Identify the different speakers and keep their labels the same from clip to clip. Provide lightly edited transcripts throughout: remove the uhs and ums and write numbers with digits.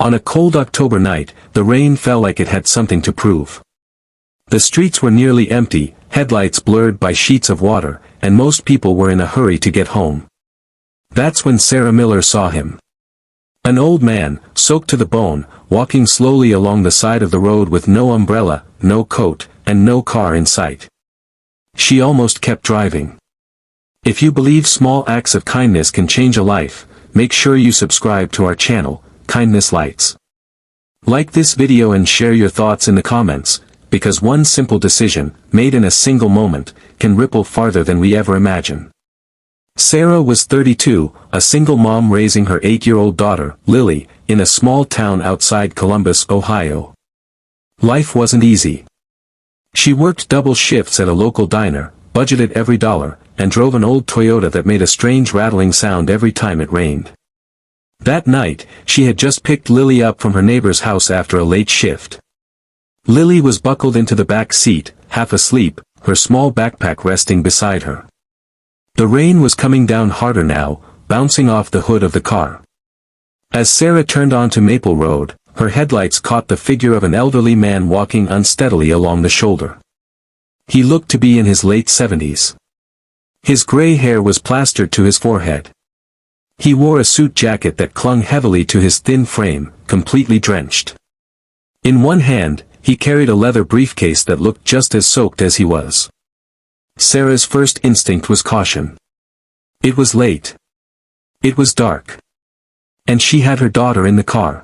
Speaker 1: On a cold October night, the rain fell like it had something to prove. The streets were nearly empty, headlights blurred by sheets of water, and most people were in a hurry to get home. That's when Sarah Miller saw him. An old man, soaked to the bone, walking slowly along the side of the road with no umbrella, no coat, and no car in sight. She almost kept driving. If you believe small acts of kindness can change a life, make sure you subscribe to our channel, Kindness Lights. Like this video and share your thoughts in the comments, because one simple decision, made in a single moment, can ripple farther than we ever imagine. Sarah was 32, a single mom raising her 8-year-old daughter, Lily, in a small town outside Columbus, Ohio. Life wasn't easy. She worked double shifts at a local diner, budgeted every dollar, and drove an old Toyota that made a strange rattling sound every time it rained. That night, she had just picked Lily up from her neighbor's house after a late shift. Lily was buckled into the back seat, half asleep, her small backpack resting beside her. The rain was coming down harder now, bouncing off the hood of the car. As Sarah turned onto Maple Road, her headlights caught the figure of an elderly man walking unsteadily along the shoulder. He looked to be in his late 70s. His gray hair was plastered to his forehead. He wore a suit jacket that clung heavily to his thin frame, completely drenched. In one hand, he carried a leather briefcase that looked just as soaked as he was. Sarah's first instinct was caution. It was late. It was dark. And she had her daughter in the car.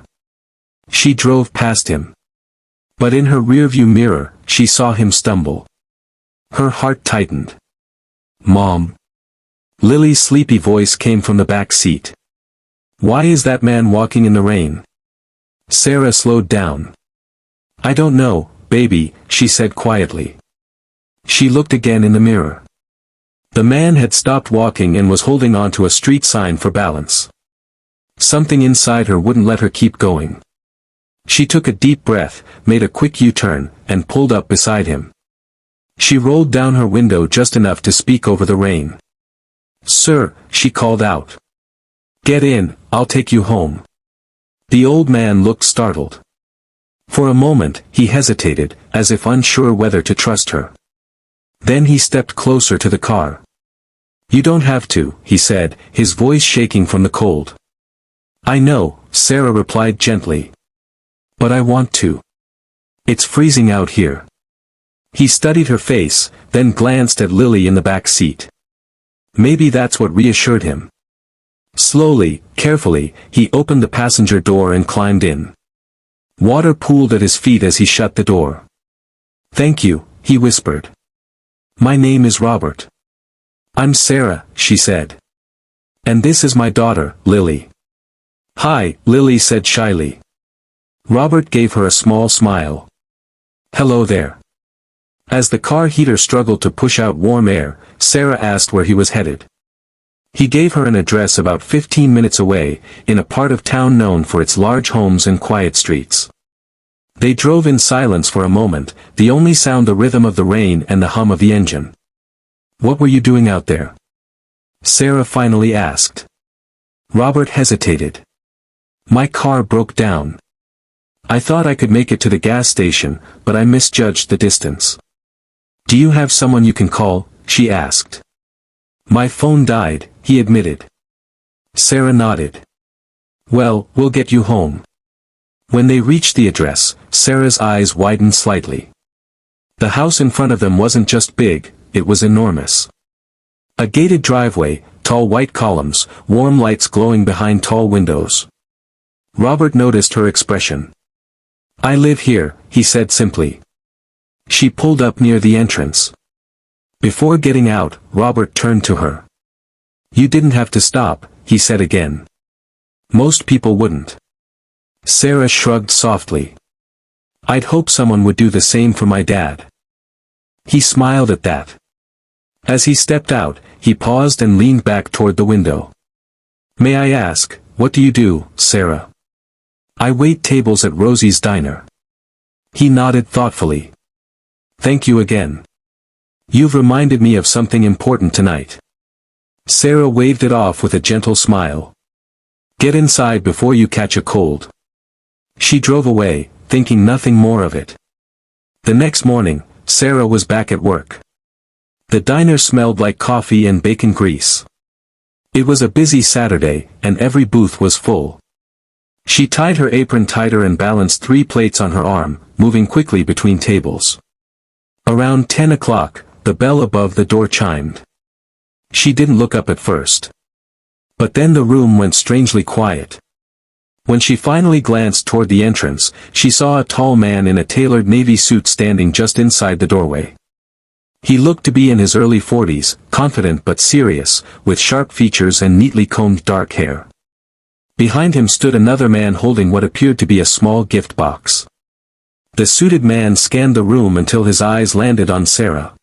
Speaker 1: She drove past him. But in her rearview mirror, she saw him stumble. Her heart tightened. "Mom." Lily's sleepy voice came from the back seat. "Why is that man walking in the rain?" Sarah slowed down. "I don't know, baby," she said quietly. She looked again in the mirror. The man had stopped walking and was holding onto a street sign for balance. Something inside her wouldn't let her keep going. She took a deep breath, made a quick U-turn, and pulled up beside him. She rolled down her window just enough to speak over the rain. "Sir," she called out. "Get in, I'll take you home." The old man looked startled. For a moment, he hesitated, as if unsure whether to trust her. Then he stepped closer to the car. "You don't have to," he said, his voice shaking from the cold. "I know," Sarah replied gently. "But I want to. It's freezing out here." He studied her face, then glanced at Lily in the back seat. Maybe that's what reassured him. Slowly, carefully, he opened the passenger door and climbed in. Water pooled at his feet as he shut the door. "Thank you," he whispered. "My name is Robert." "I'm Sarah," she said. "And this is my daughter, Lily." "Hi," Lily said shyly. Robert gave her a small smile. "Hello there." As the car heater struggled to push out warm air, Sarah asked where he was headed. He gave her an address about 15 minutes away, in a part of town known for its large homes and quiet streets. They drove in silence for a moment, the only sound the rhythm of the rain and the hum of the engine. "What were you doing out there?" Sarah finally asked. Robert hesitated. "My car broke down. I thought I could make it to the gas station, but I misjudged the distance." "Do you have someone you can call?" she asked. "My phone died," he admitted. Sarah nodded. "Well, we'll get you home." When they reached the address, Sarah's eyes widened slightly. The house in front of them wasn't just big, it was enormous. A gated driveway, tall white columns, warm lights glowing behind tall windows. Robert noticed her expression. "I live here," he said simply. She pulled up near the entrance. Before getting out, Robert turned to her. "You didn't have to stop," he said again. "Most people wouldn't." Sarah shrugged softly. "I'd hope someone would do the same for my dad." He smiled at that. As he stepped out, he paused and leaned back toward the window. "May I ask, what do you do, Sarah?" "I wait tables at Rosie's Diner." He nodded thoughtfully. "Thank you again. You've reminded me of something important tonight." Sarah waved it off with a gentle smile. "Get inside before you catch a cold." She drove away, thinking nothing more of it. The next morning, Sarah was back at work. The diner smelled like coffee and bacon grease. It was a busy Saturday, and every booth was full. She tied her apron tighter and balanced 3 plates on her arm, moving quickly between tables. Around 10 o'clock, the bell above the door chimed. She didn't look up at first. But then the room went strangely quiet. When she finally glanced toward the entrance, she saw a tall man in a tailored navy suit standing just inside the doorway. He looked to be in his early 40s, confident but serious, with sharp features and neatly combed dark hair. Behind him stood another man holding what appeared to be a small gift box. The suited man scanned the room until his eyes landed on Sarah.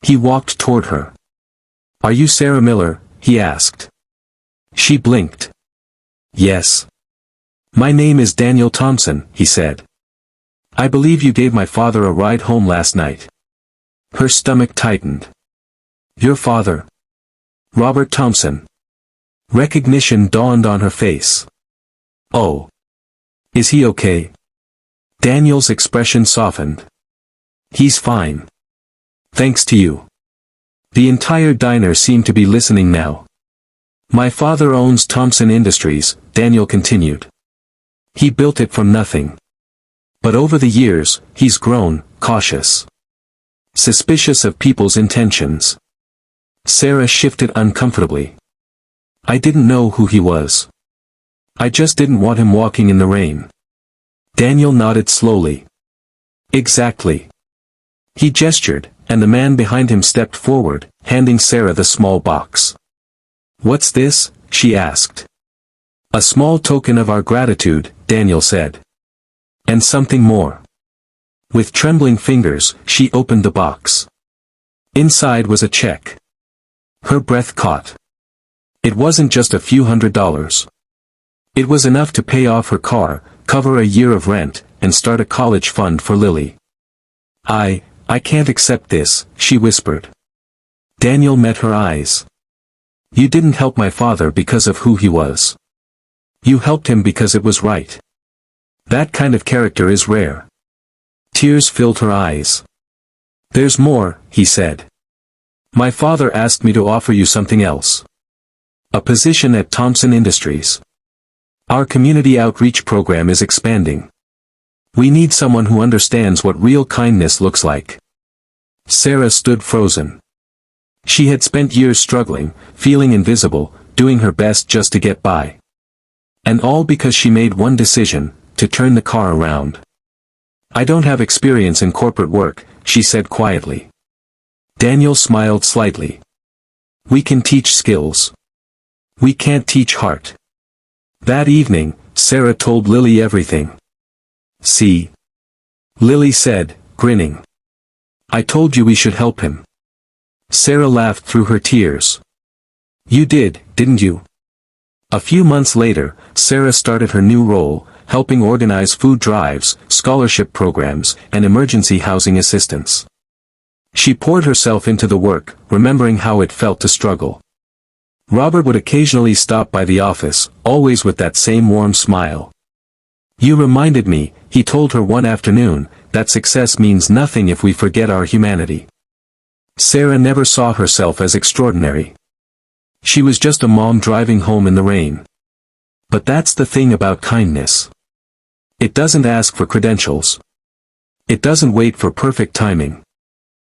Speaker 1: He walked toward her. "Are you Sarah Miller?" he asked. She blinked. "Yes. My name is Daniel Thompson," he said. "I believe you gave my father a ride home last night." Her stomach tightened. "Your father? Robert Thompson?" Recognition dawned on her face. "Oh. Is he okay?" Daniel's expression softened. "He's fine. Thanks to you." The entire diner seemed to be listening now. "My father owns Thompson Industries," Daniel continued. "He built it from nothing. But over the years, he's grown cautious. Suspicious of people's intentions." Sarah shifted uncomfortably. "I didn't know who he was. I just didn't want him walking in the rain." Daniel nodded slowly. "Exactly." He gestured, and the man behind him stepped forward, handing Sarah the small box. "What's this?" she asked. "A small token of our gratitude," Daniel said. "And something more." With trembling fingers, she opened the box. Inside was a check. Her breath caught. It wasn't just a few $100s. It was enough to pay off her car, cover a year of rent, and start a college fund for Lily. I can't accept this," she whispered. Daniel met her eyes. "You didn't help my father because of who he was. You helped him because it was right. That kind of character is rare." Tears filled her eyes. "There's more," he said. "My father asked me to offer you something else. A position at Thompson Industries. Our community outreach program is expanding. We need someone who understands what real kindness looks like." Sarah stood frozen. She had spent years struggling, feeling invisible, doing her best just to get by. And all because she made one decision, to turn the car around. "I don't have experience in corporate work," she said quietly. Daniel smiled slightly. "We can teach skills. We can't teach heart." That evening, Sarah told Lily everything. "See?" Lily said, grinning. "I told you we should help him." Sarah laughed through her tears. "You did, didn't you?" A few months later, Sarah started her new role, helping organize food drives, scholarship programs, and emergency housing assistance. She poured herself into the work, remembering how it felt to struggle. Robert would occasionally stop by the office, always with that same warm smile. "You reminded me," he told her one afternoon, "that success means nothing if we forget our humanity." Sarah never saw herself as extraordinary. She was just a mom driving home in the rain. But that's the thing about kindness. It doesn't ask for credentials. It doesn't wait for perfect timing.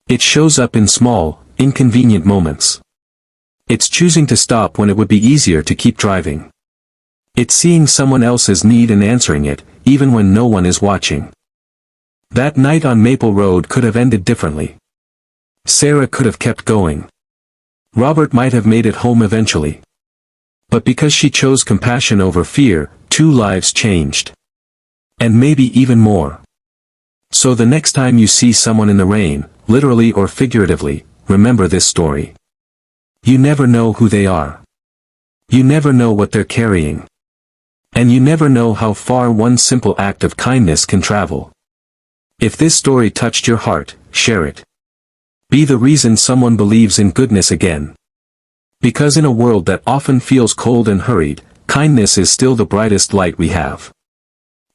Speaker 1: It shows up in small, inconvenient moments. It's choosing to stop when it would be easier to keep driving. It's seeing someone else's need and answering it, even when no one is watching. That night on Maple Road could have ended differently. Sarah could have kept going. Robert might have made it home eventually. But because she chose compassion over fear, 2 lives changed. And maybe even more. So the next time you see someone in the rain, literally or figuratively, remember this story. You never know who they are. You never know what they're carrying. And you never know how far one simple act of kindness can travel. If this story touched your heart, share it. Be the reason someone believes in goodness again. Because in a world that often feels cold and hurried, kindness is still the brightest light we have.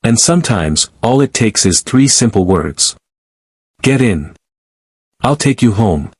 Speaker 1: And sometimes, all it takes is 3 simple words. Get in. I'll take you home.